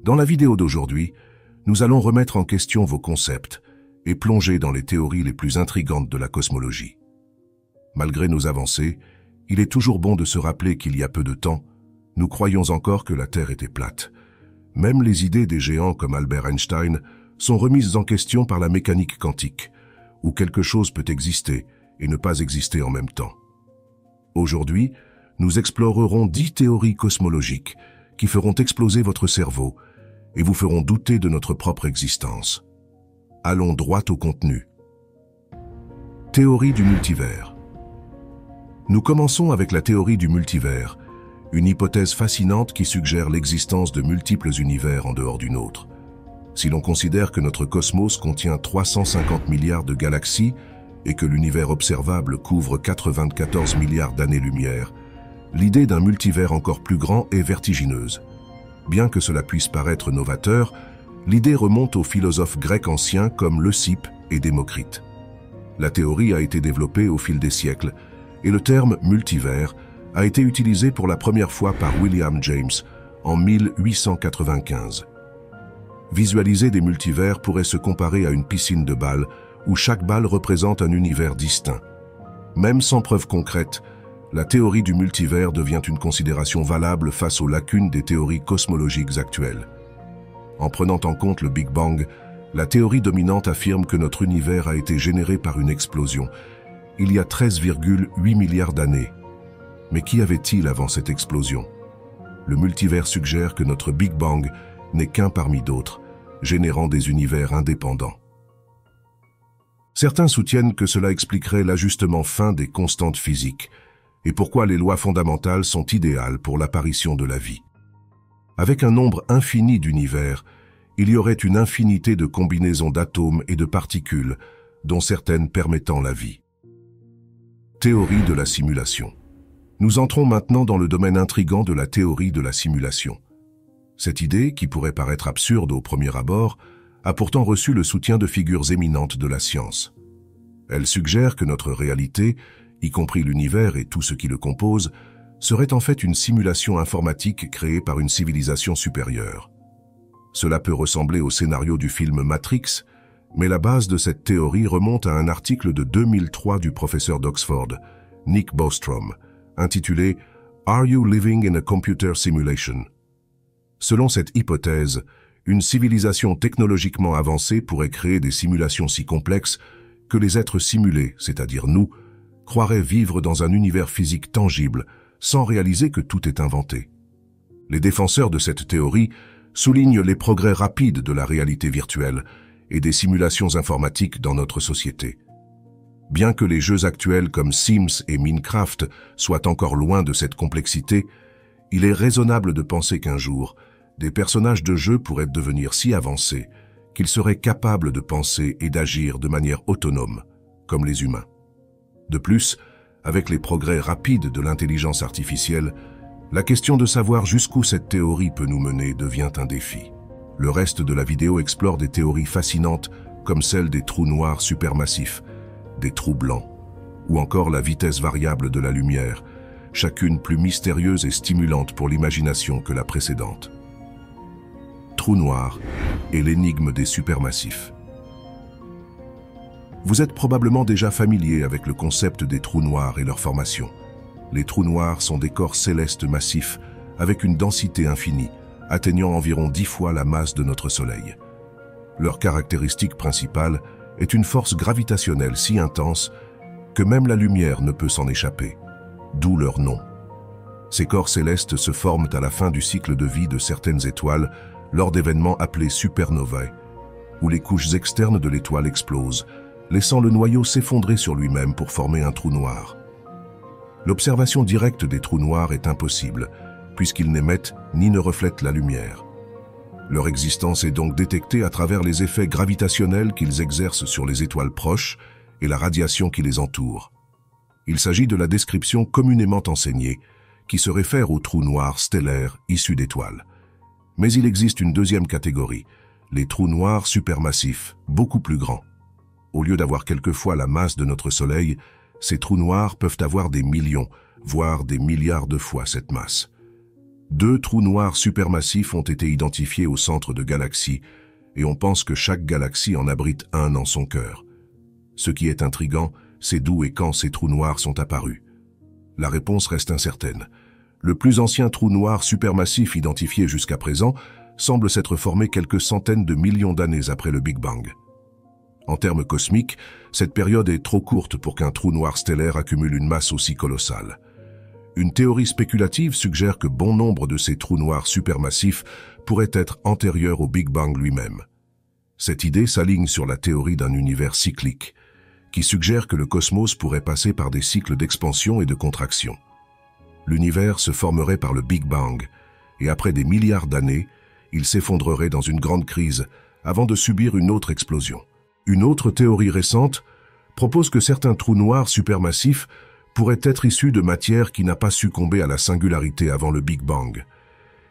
Dans la vidéo d'aujourd'hui, nous allons remettre en question vos concepts et plonger dans les théories les plus intrigantes de la cosmologie. Malgré nos avancées, il est toujours bon de se rappeler qu'il y a peu de temps, nous croyions encore que la Terre était plate. Même les idées des géants comme Albert Einstein sont remises en question par la mécanique quantique, où quelque chose peut exister et ne pas exister en même temps. Aujourd'hui, nous explorerons 10 théories cosmologiques qui feront exploser votre cerveau et vous feront douter de notre propre existence. Allons droit au contenu. Théorie du multivers. Nous commençons avec la théorie du multivers, une hypothèse fascinante qui suggère l'existence de multiples univers en dehors du nôtre. Si l'on considère que notre cosmos contient 350 milliards de galaxies et que l'univers observable couvre 94 milliards d'années-lumière, l'idée d'un multivers encore plus grand est vertigineuse. Bien que cela puisse paraître novateur, l'idée remonte aux philosophes grecs anciens comme Leucippe et Démocrite. La théorie a été développée au fil des siècles et le terme multivers a été utilisé pour la première fois par William James en 1895. Visualiser des multivers pourrait se comparer à une piscine de balles où chaque balle représente un univers distinct. Même sans preuve concrète, la théorie du multivers devient une considération valable face aux lacunes des théories cosmologiques actuelles. En prenant en compte le Big Bang, la théorie dominante affirme que notre univers a été généré par une explosion, il y a 13,8 milliards d'années. Mais qu'y avait-il avant cette explosion? Le multivers suggère que notre Big Bang n'est qu'un parmi d'autres, générant des univers indépendants. Certains soutiennent que cela expliquerait l'ajustement fin des constantes physiques, et pourquoi les lois fondamentales sont idéales pour l'apparition de la vie. Avec un nombre infini d'univers, il y aurait une infinité de combinaisons d'atomes et de particules, dont certaines permettant la vie. Théorie de la simulation. Nous entrons maintenant dans le domaine intrigant de la théorie de la simulation. Cette idée, qui pourrait paraître absurde au premier abord, a pourtant reçu le soutien de figures éminentes de la science. Elle suggère que notre réalité, y compris l'univers et tout ce qui le compose, serait en fait une simulation informatique créée par une civilisation supérieure. Cela peut ressembler au scénario du film Matrix, mais la base de cette théorie remonte à un article de 2003 du professeur d'Oxford, Nick Bostrom, intitulé « Are you living in a computer simulation ?» Selon cette hypothèse, une civilisation technologiquement avancée pourrait créer des simulations si complexes que les êtres simulés, c'est-à-dire nous, croiraient vivre dans un univers physique tangible, sans réaliser que tout est inventé. Les défenseurs de cette théorie soulignent les progrès rapides de la réalité virtuelle et des simulations informatiques dans notre société. Bien que les jeux actuels comme Sims et Minecraft soient encore loin de cette complexité, il est raisonnable de penser qu'un jour, des personnages de jeu pourraient devenir si avancés qu'ils seraient capables de penser et d'agir de manière autonome, comme les humains. De plus, avec les progrès rapides de l'intelligence artificielle, la question de savoir jusqu'où cette théorie peut nous mener devient un défi. Le reste de la vidéo explore des théories fascinantes comme celle des trous noirs supermassifs, des trous blancs, ou encore la vitesse variable de la lumière, chacune plus mystérieuse et stimulante pour l'imagination que la précédente. Trous noirs et l'énigme des supermassifs. Vous êtes probablement déjà familier avec le concept des trous noirs et leur formation. Les trous noirs sont des corps célestes massifs avec une densité infinie, atteignant environ 10 fois la masse de notre Soleil. Leur caractéristique principale est une force gravitationnelle si intense que même la lumière ne peut s'en échapper, d'où leur nom. Ces corps célestes se forment à la fin du cycle de vie de certaines étoiles lors d'événements appelés supernovae, où les couches externes de l'étoile explosent, laissant le noyau s'effondrer sur lui-même pour former un trou noir. L'observation directe des trous noirs est impossible, puisqu'ils n'émettent ni ne reflètent la lumière. Leur existence est donc détectée à travers les effets gravitationnels qu'ils exercent sur les étoiles proches et la radiation qui les entoure. Il s'agit de la description communément enseignée, qui se réfère aux trous noirs stellaires issus d'étoiles. Mais il existe une deuxième catégorie, les trous noirs supermassifs, beaucoup plus grands. Au lieu d'avoir quelquefois la masse de notre Soleil, ces trous noirs peuvent avoir des millions, voire des milliards de fois cette masse. 2 trous noirs supermassifs ont été identifiés au centre de galaxies, et on pense que chaque galaxie en abrite un en son cœur. Ce qui est intriguant, c'est d'où et quand ces trous noirs sont apparus. La réponse reste incertaine. Le plus ancien trou noir supermassif identifié jusqu'à présent semble s'être formé quelques centaines de millions d'années après le Big Bang. En termes cosmiques, cette période est trop courte pour qu'un trou noir stellaire accumule une masse aussi colossale. Une théorie spéculative suggère que bon nombre de ces trous noirs supermassifs pourraient être antérieurs au Big Bang lui-même. Cette idée s'aligne sur la théorie d'un univers cyclique, qui suggère que le cosmos pourrait passer par des cycles d'expansion et de contraction. L'univers se formerait par le Big Bang, et après des milliards d'années, il s'effondrerait dans une grande crise avant de subir une autre explosion. Une autre théorie récente propose que certains trous noirs supermassifs pourraient être issus de matière qui n'a pas succombé à la singularité avant le Big Bang.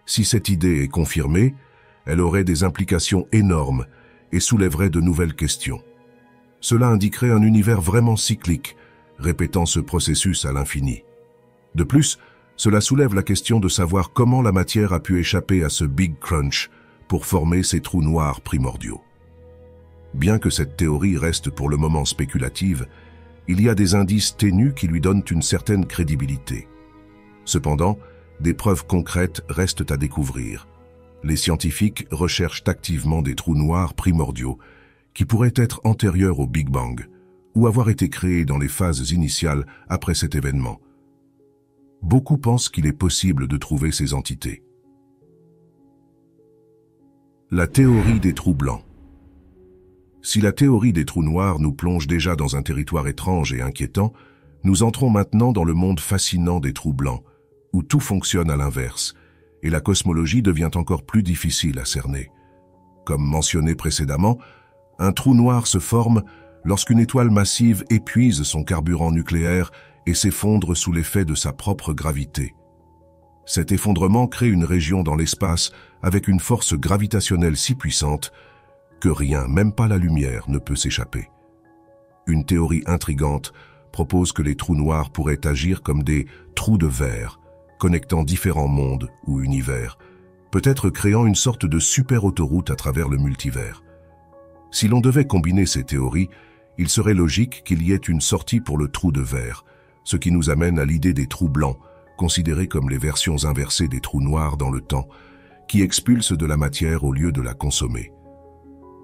Si cette idée est confirmée, elle aurait des implications énormes et soulèverait de nouvelles questions. Cela indiquerait un univers vraiment cyclique, répétant ce processus à l'infini. De plus, cela soulève la question de savoir comment la matière a pu échapper à ce Big Crunch pour former ces trous noirs primordiaux. Bien que cette théorie reste pour le moment spéculative, il y a des indices ténus qui lui donnent une certaine crédibilité. Cependant, des preuves concrètes restent à découvrir. Les scientifiques recherchent activement des trous noirs primordiaux qui pourraient être antérieurs au Big Bang ou avoir été créés dans les phases initiales après cet événement. Beaucoup pensent qu'il est possible de trouver ces entités. La théorie des trous blancs. Si la théorie des trous noirs nous plonge déjà dans un territoire étrange et inquiétant, nous entrons maintenant dans le monde fascinant des trous blancs, où tout fonctionne à l'inverse, et la cosmologie devient encore plus difficile à cerner. Comme mentionné précédemment, un trou noir se forme lorsqu'une étoile massive épuise son carburant nucléaire et s'effondre sous l'effet de sa propre gravité. Cet effondrement crée une région dans l'espace avec une force gravitationnelle si puissante que rien, même pas la lumière, ne peut s'échapper. Une théorie intrigante propose que les trous noirs pourraient agir comme des trous de verre, connectant différents mondes ou univers, peut-être créant une sorte de super-autoroute à travers le multivers. Si l'on devait combiner ces théories, il serait logique qu'il y ait une sortie pour le trou de verre, ce qui nous amène à l'idée des trous blancs, considérés comme les versions inversées des trous noirs dans le temps, qui expulsent de la matière au lieu de la consommer.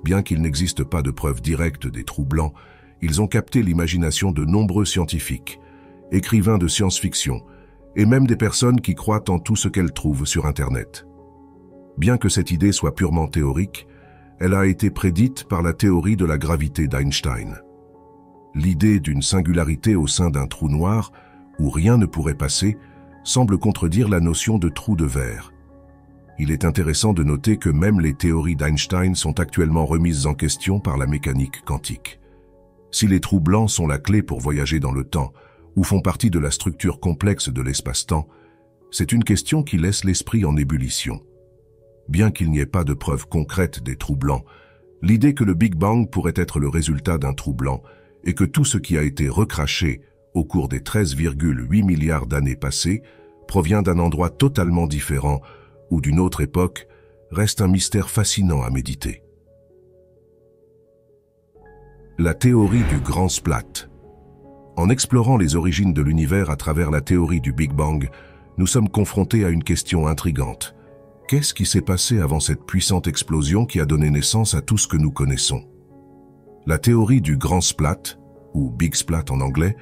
Bien qu'il n'existe pas de preuves directes des trous blancs, ils ont capté l'imagination de nombreux scientifiques, écrivains de science-fiction, et même des personnes qui croient en tout ce qu'elles trouvent sur Internet. Bien que cette idée soit purement théorique, elle a été prédite par la théorie de la gravité d'Einstein. L'idée d'une singularité au sein d'un trou noir, où rien ne pourrait passer, semble contredire la notion de trou de verre. Il est intéressant de noter que même les théories d'Einstein sont actuellement remises en question par la mécanique quantique. Si les trous blancs sont la clé pour voyager dans le temps, ou font partie de la structure complexe de l'espace-temps, c'est une question qui laisse l'esprit en ébullition. Bien qu'il n'y ait pas de preuves concrètes des trous blancs, l'idée que le Big Bang pourrait être le résultat d'un trou blanc et que tout ce qui a été recraché au cours des 13,8 milliards d'années passées provient d'un endroit totalement différent ou d'une autre époque, reste un mystère fascinant à méditer. La théorie du grand splat. En explorant les origines de l'univers à travers la théorie du Big Bang, nous sommes confrontés à une question intrigante. Qu'est-ce qui s'est passé avant cette puissante explosion qui a donné naissance à tout ce que nous connaissons? La théorie du grand splat, ou Big Splat en anglais,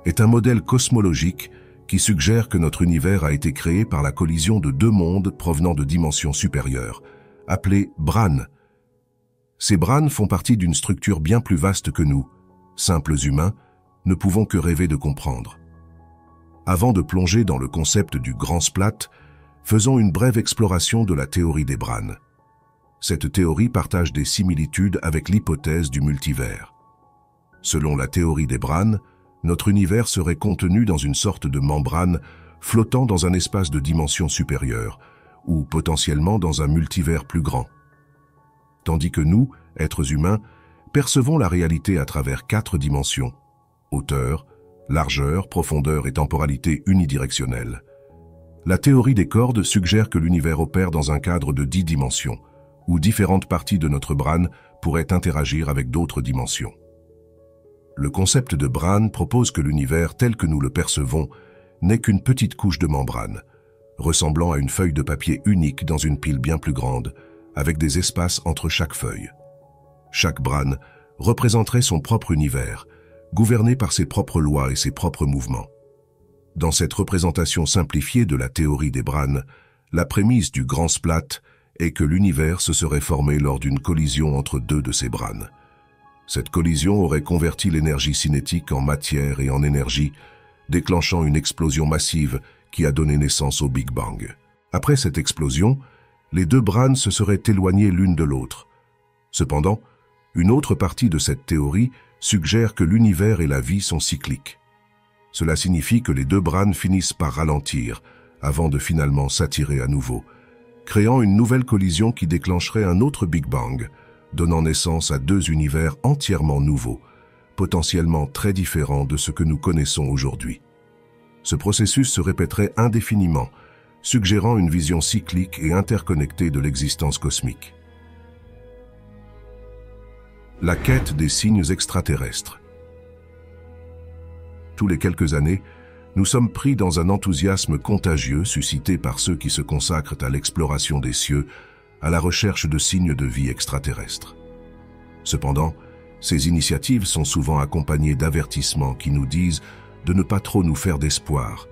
est un modèle cosmologique qui suggère que notre univers a été créé par la collision de deux mondes provenant de dimensions supérieures, appelés branes. Ces branes font partie d'une structure bien plus vaste que nous, simples humains, ne pouvons que rêver de comprendre. Avant de plonger dans le concept du grand splat, faisons une brève exploration de la théorie des branes. Cette théorie partage des similitudes avec l'hypothèse du multivers. Selon la théorie des branes, notre univers serait contenu dans une sorte de membrane flottant dans un espace de dimension supérieure, ou potentiellement dans un multivers plus grand. Tandis que nous, êtres humains, percevons la réalité à travers 4 dimensions: hauteur, largeur, profondeur et temporalité unidirectionnelle. La théorie des cordes suggère que l'univers opère dans un cadre de 10 dimensions, où différentes parties de notre brane pourraient interagir avec d'autres dimensions. Le concept de brane propose que l'univers tel que nous le percevons n'est qu'une petite couche de membrane, ressemblant à une feuille de papier unique dans une pile bien plus grande, avec des espaces entre chaque feuille. Chaque brane représenterait son propre univers, gouverné par ses propres lois et ses propres mouvements. Dans cette représentation simplifiée de la théorie des branes, la prémisse du grand splat est que l'univers se serait formé lors d'une collision entre deux de ces branes. Cette collision aurait converti l'énergie cinétique en matière et en énergie, déclenchant une explosion massive qui a donné naissance au Big Bang. Après cette explosion, les deux branes se seraient éloignées l'une de l'autre. Cependant, une autre partie de cette théorie suggère que l'univers et la vie sont cycliques. Cela signifie que les deux branes finissent par ralentir avant de finalement s'attirer à nouveau, créant une nouvelle collision qui déclencherait un autre Big Bang, donnant naissance à deux univers entièrement nouveaux, potentiellement très différents de ce que nous connaissons aujourd'hui. Ce processus se répéterait indéfiniment, suggérant une vision cyclique et interconnectée de l'existence cosmique. La quête des signes extraterrestres. Tous les quelques années, nous sommes pris dans un enthousiasme contagieux suscité par ceux qui se consacrent à l'exploration des cieux, à la recherche de signes de vie extraterrestres. Cependant, ces initiatives sont souvent accompagnées d'avertissements qui nous disent de ne pas trop nous faire d'espoir,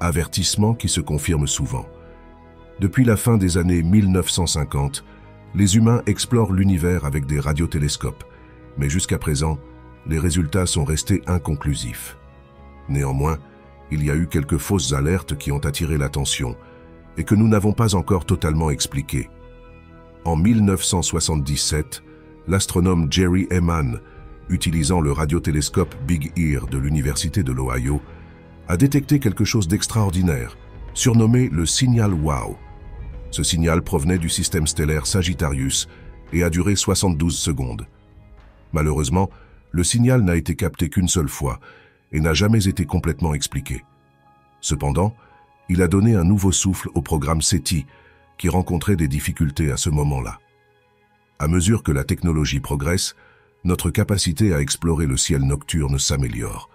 avertissements qui se confirment souvent. Depuis la fin des années 1950, les humains explorent l'univers avec des radiotélescopes, mais jusqu'à présent, les résultats sont restés inconclusifs. Néanmoins, il y a eu quelques fausses alertes qui ont attiré l'attention et que nous n'avons pas encore totalement expliquées. En 1977, l'astronome Jerry Ehman, utilisant le radiotélescope Big Ear de l'Université de l'Ohio, a détecté quelque chose d'extraordinaire, surnommé le signal WOW. Ce signal provenait du système stellaire Sagittarius et a duré 72 secondes. Malheureusement, le signal n'a été capté qu'une seule fois et n'a jamais été complètement expliqué. Cependant, il a donné un nouveau souffle au programme SETI, qui rencontrait des difficultés à ce moment-là. À mesure que la technologie progresse, notre capacité à explorer le ciel nocturne s'améliore.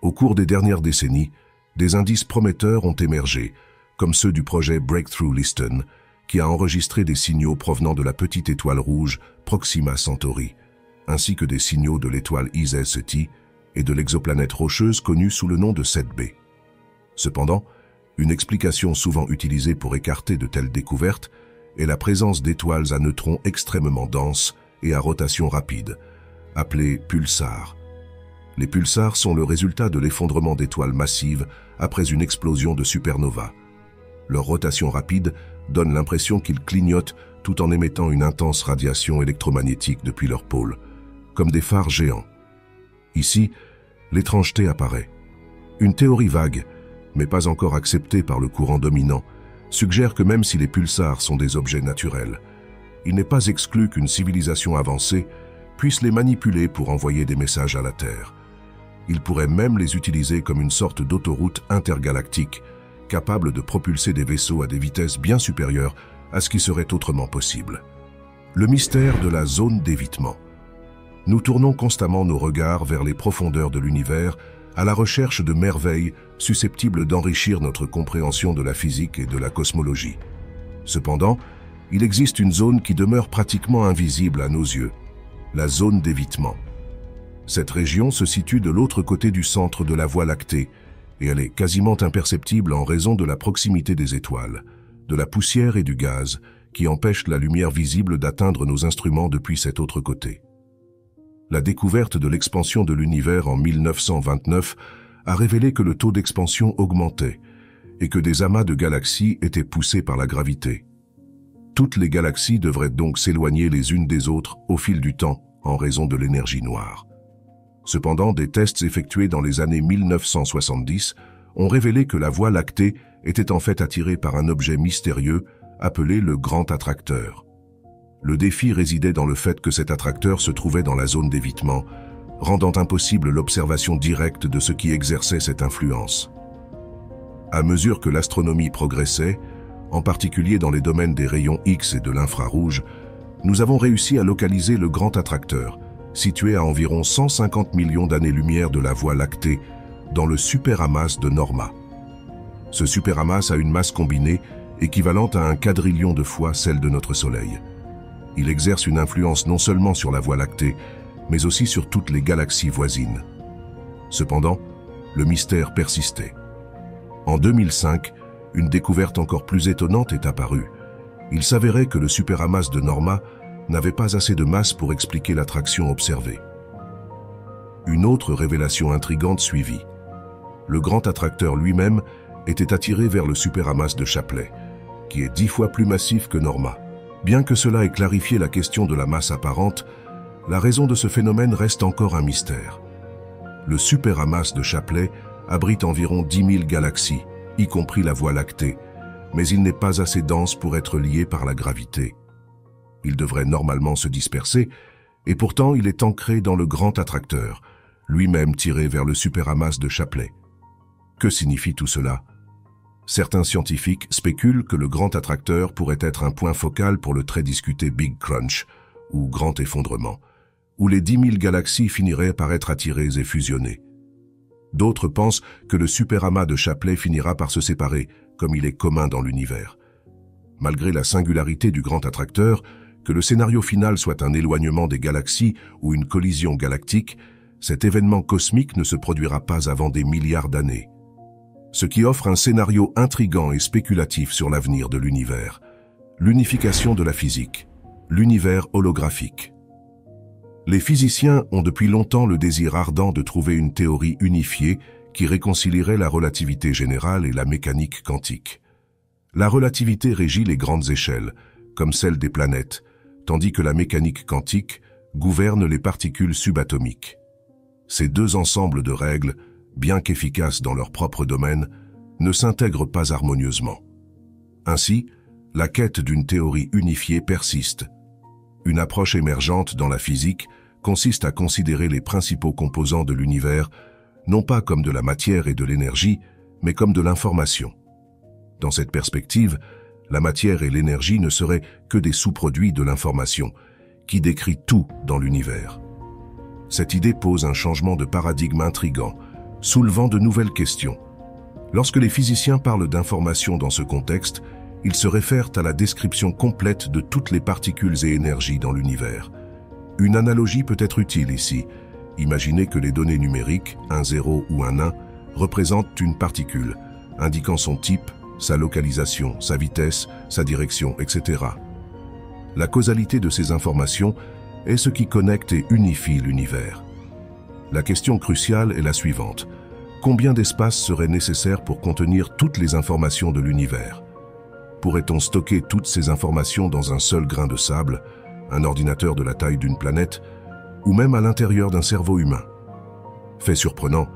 Au cours des dernières décennies, des indices prometteurs ont émergé, comme ceux du projet Breakthrough Listen, qui a enregistré des signaux provenant de la petite étoile rouge Proxima Centauri, ainsi que des signaux de l'étoile Isis Ceti et de l'exoplanète rocheuse connue sous le nom de 7b. Cependant, une explication souvent utilisée pour écarter de telles découvertes est la présence d'étoiles à neutrons extrêmement denses et à rotation rapide, appelées pulsars. Les pulsars sont le résultat de l'effondrement d'étoiles massives après une explosion de supernova. Leur rotation rapide donne l'impression qu'ils clignotent tout en émettant une intense radiation électromagnétique depuis leur pôle, comme des phares géants. Ici, l'étrangeté apparaît. Une théorie vague, mais pas encore acceptée par le courant dominant, suggère que même si les pulsars sont des objets naturels, il n'est pas exclu qu'une civilisation avancée puisse les manipuler pour envoyer des messages à la Terre. Il pourrait même les utiliser comme une sorte d'autoroute intergalactique, capable de propulser des vaisseaux à des vitesses bien supérieures à ce qui serait autrement possible. Le mystère de la zone d'évitement. Nous tournons constamment nos regards vers les profondeurs de l'univers à la recherche de merveilles susceptibles d'enrichir notre compréhension de la physique et de la cosmologie. Cependant, il existe une zone qui demeure pratiquement invisible à nos yeux, la zone d'évitement. Cette région se situe de l'autre côté du centre de la Voie lactée et elle est quasiment imperceptible en raison de la proximité des étoiles, de la poussière et du gaz qui empêchent la lumière visible d'atteindre nos instruments depuis cet autre côté. La découverte de l'expansion de l'univers en 1929 a révélé que le taux d'expansion augmentait et que des amas de galaxies étaient poussés par la gravité. Toutes les galaxies devraient donc s'éloigner les unes des autres au fil du temps en raison de l'énergie noire. Cependant, des tests effectués dans les années 1970 ont révélé que la Voie lactée était en fait attirée par un objet mystérieux appelé le Grand Attracteur. Le défi résidait dans le fait que cet attracteur se trouvait dans la zone d'évitement, rendant impossible l'observation directe de ce qui exerçait cette influence. À mesure que l'astronomie progressait, en particulier dans les domaines des rayons X et de l'infrarouge, nous avons réussi à localiser le grand attracteur, situé à environ 150 millions d'années-lumière de la Voie lactée, dans le superamas de Norma. Ce superamas a une masse combinée équivalente à un quadrillion de fois celle de notre Soleil. Il exerce une influence non seulement sur la Voie lactée, mais aussi sur toutes les galaxies voisines. Cependant, le mystère persistait. En 2005, une découverte encore plus étonnante est apparue. Il s'avérait que le superamas de Norma n'avait pas assez de masse pour expliquer l'attraction observée. Une autre révélation intrigante suivit. Le grand attracteur lui-même était attiré vers le superamas de Shapley, qui est 10 fois plus massif que Norma. Bien que cela ait clarifié la question de la masse apparente, la raison de ce phénomène reste encore un mystère. Le superamas de Shapley abrite environ 10 000 galaxies, y compris la Voie lactée, mais il n'est pas assez dense pour être lié par la gravité. Il devrait normalement se disperser, et pourtant il est ancré dans le grand attracteur, lui-même tiré vers le superamas de Shapley. Que signifie tout cela? Certains scientifiques spéculent que le grand attracteur pourrait être un point focal pour le très discuté Big Crunch, ou grand effondrement, où les 10 000 galaxies finiraient par être attirées et fusionnées. D'autres pensent que le superamas de Shapley finira par se séparer, comme il est commun dans l'univers. Malgré la singularité du grand attracteur, que le scénario final soit un éloignement des galaxies ou une collision galactique, cet événement cosmique ne se produira pas avant des milliards d'années. Ce qui offre un scénario intrigant et spéculatif sur l'avenir de l'univers. L'unification de la physique, l'univers holographique. Les physiciens ont depuis longtemps le désir ardent de trouver une théorie unifiée qui réconcilierait la relativité générale et la mécanique quantique. La relativité régit les grandes échelles, comme celle des planètes, tandis que la mécanique quantique gouverne les particules subatomiques. Ces deux ensembles de règles, bien qu'efficaces dans leur propre domaine, ne s'intègrent pas harmonieusement. Ainsi, la quête d'une théorie unifiée persiste. Une approche émergente dans la physique consiste à considérer les principaux composants de l'univers non pas comme de la matière et de l'énergie, mais comme de l'information. Dans cette perspective, la matière et l'énergie ne seraient que des sous-produits de l'information, qui décrit tout dans l'univers. Cette idée pose un changement de paradigme intrigant, soulevant de nouvelles questions. Lorsque les physiciens parlent d'information dans ce contexte, ils se réfèrent à la description complète de toutes les particules et énergies dans l'univers. Une analogie peut être utile ici. Imaginez que les données numériques, un 0 ou un 1, représentent une particule, indiquant son type, sa localisation, sa vitesse, sa direction, etc. La causalité de ces informations est ce qui connecte et unifie l'univers. La question cruciale est la suivante. Combien d'espace serait nécessaire pour contenir toutes les informations de l'univers? Pourrait-on stocker toutes ces informations dans un seul grain de sable, un ordinateur de la taille d'une planète, ou même à l'intérieur d'un cerveau humain? Fait surprenant,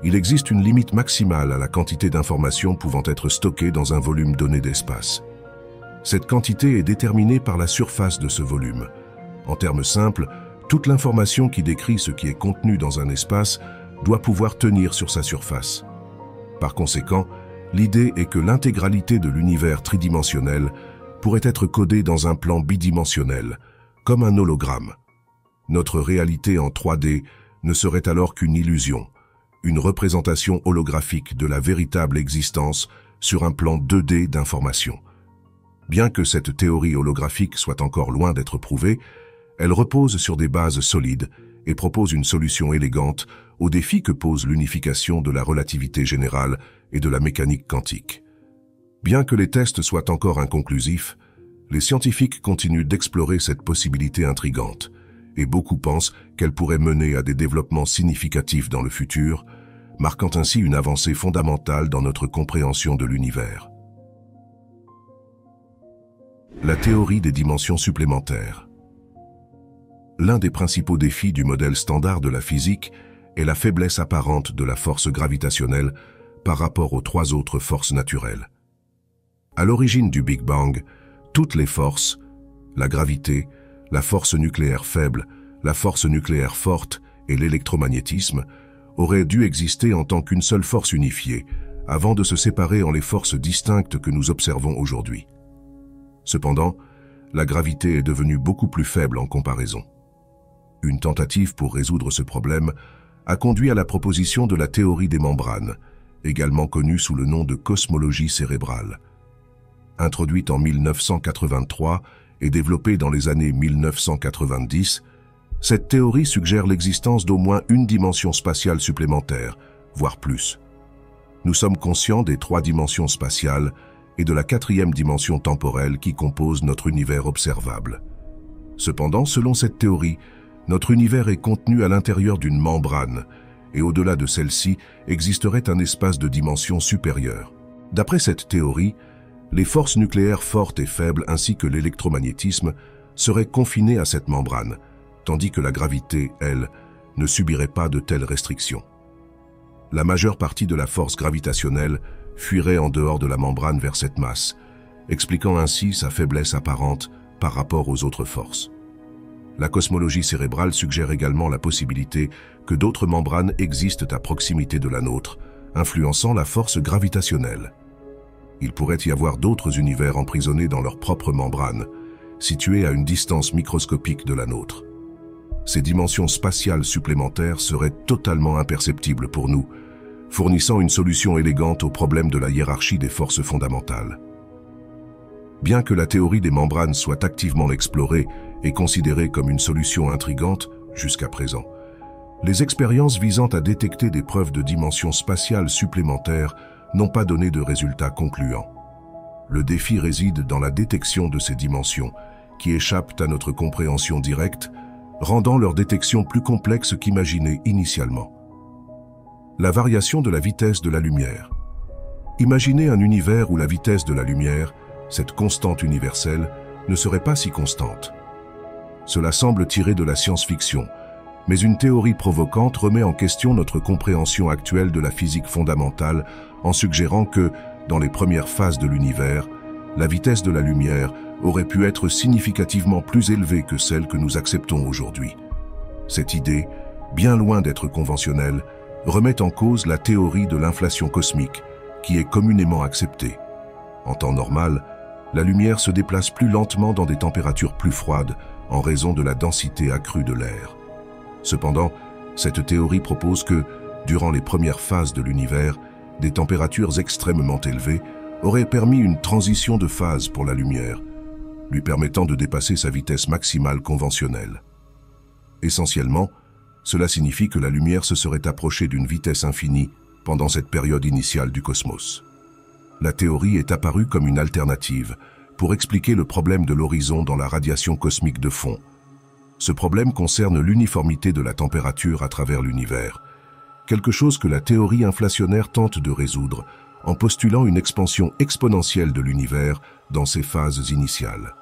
il existe une limite maximale à la quantité d'informations pouvant être stockées dans un volume donné d'espace. Cette quantité est déterminée par la surface de ce volume. En termes simples, toute l'information qui décrit ce qui est contenu dans un espace doit pouvoir tenir sur sa surface. Par conséquent, l'idée est que l'intégralité de l'univers tridimensionnel pourrait être codée dans un plan bidimensionnel, comme un hologramme. Notre réalité en 3D ne serait alors qu'une illusion, une représentation holographique de la véritable existence sur un plan 2D d'information. Bien que cette théorie holographique soit encore loin d'être prouvée, elle repose sur des bases solides et propose une solution élégante au défi que pose l'unification de la relativité générale et de la mécanique quantique. Bien que les tests soient encore inconclusifs, les scientifiques continuent d'explorer cette possibilité intrigante, et beaucoup pensent qu'elle pourrait mener à des développements significatifs dans le futur, marquant ainsi une avancée fondamentale dans notre compréhension de l'univers. La théorie des dimensions supplémentaires. L'un des principaux défis du modèle standard de la physique est la faiblesse apparente de la force gravitationnelle par rapport aux 3 autres forces naturelles. À l'origine du Big Bang, toutes les forces, la gravité, la force nucléaire faible, la force nucléaire forte et l'électromagnétisme, auraient dû exister en tant qu'une seule force unifiée, avant de se séparer en les forces distinctes que nous observons aujourd'hui. Cependant, la gravité est devenue beaucoup plus faible en comparaison. Une tentative pour résoudre ce problème a conduit à la proposition de la théorie des membranes, également connue sous le nom de cosmologie cérébrale. Introduite en 1983 et développée dans les années 1990, cette théorie suggère l'existence d'au moins une dimension spatiale supplémentaire, voire plus. Nous sommes conscients des 3 dimensions spatiales et de la 4e dimension temporelle qui compose notre univers observable. Cependant, selon cette théorie, notre univers est contenu à l'intérieur d'une membrane, et au-delà de celle-ci existerait un espace de dimension supérieure. D'après cette théorie, les forces nucléaires fortes et faibles ainsi que l'électromagnétisme seraient confinés à cette membrane, tandis que la gravité, elle, ne subirait pas de telles restrictions. La majeure partie de la force gravitationnelle fuirait en dehors de la membrane vers cette masse, expliquant ainsi sa faiblesse apparente par rapport aux autres forces. La cosmologie cérébrale suggère également la possibilité que d'autres membranes existent à proximité de la nôtre, influençant la force gravitationnelle. Il pourrait y avoir d'autres univers emprisonnés dans leur propre membrane, situés à une distance microscopique de la nôtre. Ces dimensions spatiales supplémentaires seraient totalement imperceptibles pour nous, fournissant une solution élégante au problème de la hiérarchie des forces fondamentales. Bien que la théorie des membranes soit activement explorée et considérée comme une solution intrigante jusqu'à présent, les expériences visant à détecter des preuves de dimensions spatiales supplémentaires n'ont pas donné de résultats concluants. Le défi réside dans la détection de ces dimensions, qui échappent à notre compréhension directe, rendant leur détection plus complexe qu'imaginée initialement. La variation de la vitesse de la lumière. Imaginez un univers où la vitesse de la lumière, cette constante universelle, ne serait pas si constante. Cela semble tiré de la science-fiction, mais une théorie provocante remet en question notre compréhension actuelle de la physique fondamentale en suggérant que, dans les premières phases de l'univers, la vitesse de la lumière aurait pu être significativement plus élevée que celle que nous acceptons aujourd'hui. Cette idée, bien loin d'être conventionnelle, remet en cause la théorie de l'inflation cosmique, qui est communément acceptée. En temps normal, la lumière se déplace plus lentement dans des températures plus froides en raison de la densité accrue de l'air. Cependant, cette théorie propose que, durant les premières phases de l'univers, des températures extrêmement élevées auraient permis une transition de phase pour la lumière, lui permettant de dépasser sa vitesse maximale conventionnelle. Essentiellement, cela signifie que la lumière se serait approchée d'une vitesse infinie pendant cette période initiale du cosmos. La théorie est apparue comme une alternative pour expliquer le problème de l'horizon dans la radiation cosmique de fond. Ce problème concerne l'uniformité de la température à travers l'univers, quelque chose que la théorie inflationnaire tente de résoudre en postulant une expansion exponentielle de l'univers dans ses phases initiales.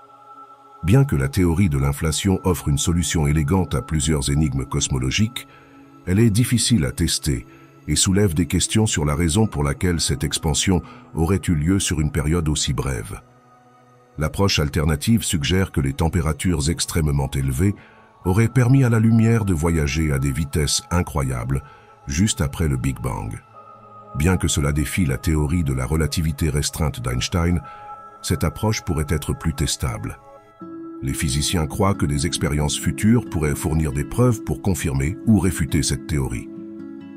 Bien que la théorie de l'inflation offre une solution élégante à plusieurs énigmes cosmologiques, elle est difficile à tester et soulève des questions sur la raison pour laquelle cette expansion aurait eu lieu sur une période aussi brève. L'approche alternative suggère que les températures extrêmement élevées auraient permis à la lumière de voyager à des vitesses incroyables juste après le Big Bang. Bien que cela défie la théorie de la relativité restreinte d'Einstein, cette approche pourrait être plus testable. Les physiciens croient que des expériences futures pourraient fournir des preuves pour confirmer ou réfuter cette théorie.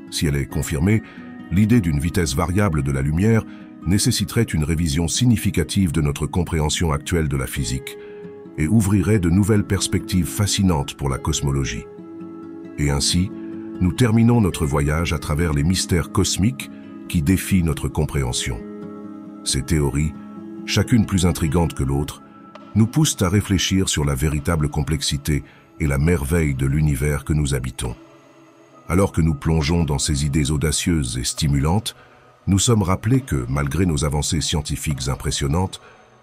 Si elle est confirmée, l'idée d'une vitesse variable de la lumière nécessiterait une révision significative de notre compréhension actuelle de la physique et ouvrirait de nouvelles perspectives fascinantes pour la cosmologie. Et ainsi, nous terminons notre voyage à travers les mystères cosmiques qui défient notre compréhension. Ces théories, chacune plus intrigante que l'autre, nous poussent à réfléchir sur la véritable complexité et la merveille de l'univers que nous habitons. Alors que nous plongeons dans ces idées audacieuses et stimulantes, nous sommes rappelés que, malgré nos avancées scientifiques impressionnantes,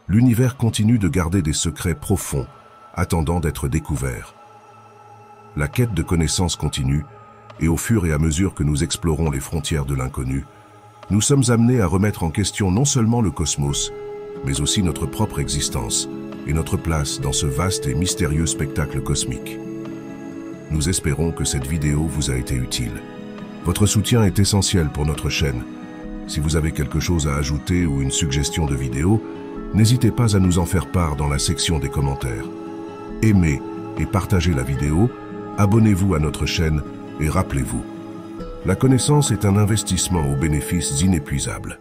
l'univers continue de garder des secrets profonds, attendant d'être découverts. La quête de connaissances continue, et au fur et à mesure que nous explorons les frontières de l'inconnu, nous sommes amenés à remettre en question non seulement le cosmos, mais aussi notre propre existence et notre place dans ce vaste et mystérieux spectacle cosmique. Nous espérons que cette vidéo vous a été utile. Votre soutien est essentiel pour notre chaîne, Si vous avez quelque chose à ajouter ou une suggestion de vidéo, n'hésitez pas à nous en faire part dans la section des commentaires. Aimez et partagez la vidéo, abonnez-vous à notre chaîne et rappelez-vous, la connaissance est un investissement aux bénéfices inépuisables.